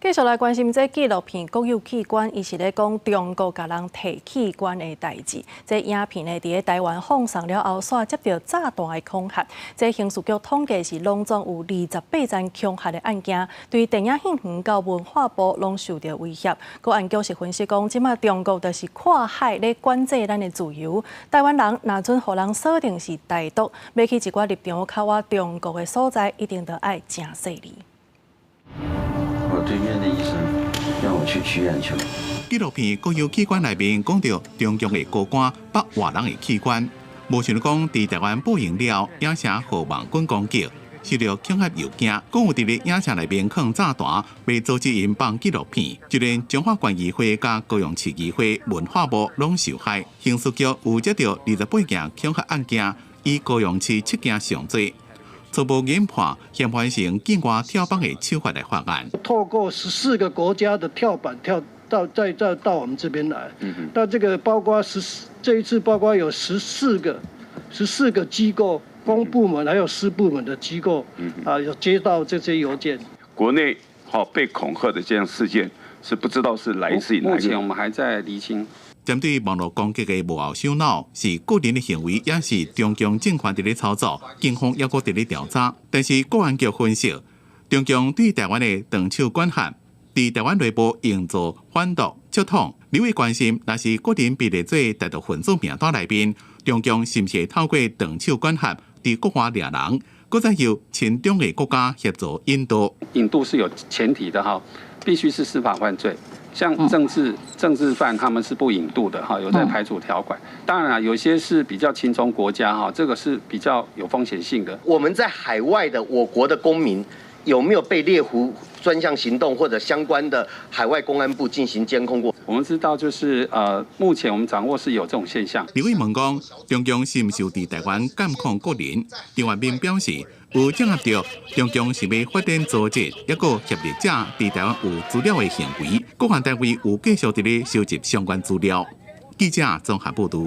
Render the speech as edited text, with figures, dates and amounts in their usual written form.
继续来关心这纪录片国有器官，伊是咧讲中国甲人摕器官的代志。这影片呢，伫咧台湾放送了后，煞接到炸弹的恐吓。这刑事局统计是拢总有28件恐吓的案件，对电影影园到文化部拢受到威胁。国安局是分析讲，即马中国就是看海咧管制咱的自由。台湾人若准互人锁定是台独，要去一寡立场靠我中国的所在，一定得爱正细腻。我对面的医生让我去取眼球。纪录片国有器官内面讲到中共的高官把外人的器官，无想到讲伫台湾播映了影城号网军攻击，受到恐吓诱惊，讲有伫咧影城内面放炸弹，被阻止因放纪录片。就连中华关议会甲高雄市议会、文化部拢受害。刑事局有接到28件恐吓案件，以高雄市7件上罪。初步研判，嫌犯成境外跳板的手法来发案。透过14个国家的跳板跳再到我们这边来。那这个包括这一次包括有14个机构，公部门还有私部门的机构有接到这些邮件。国内被恐吓的这样事件是不知道是来自于哪里。目前我们还在厘清。针对网络攻击的幕后首脑是个人的行为，也是中共政权伫咧操作，警方也搁伫咧调查。但是国安局分析，中共对台湾的长手管辖，伫台湾内部营造反独促统。你会关心，若是个人被列做台独分子名单内面，中共是不是透过长手管辖伫国外掠人，搁再由亲中的国家协助引渡？引渡是有前提的哈，必须是司法犯罪。像政治犯他们是不引渡的哈，有在排除条款。当然有些是比较亲中国家哈，这个是比较有风险性的。我们在海外的我国的公民有没有被猎狐专项行动或者相关的海外公安部进行监控过？我们知道就是目前我们掌握是有这种现象。李伟问讲，中共是毋是有伫台湾监控个人？张万斌表示，有掌握到中共是要发展组织，抑个协力者伫台湾有资料的行为，各项单位有继续伫咧收集相关资料。记者综合报道。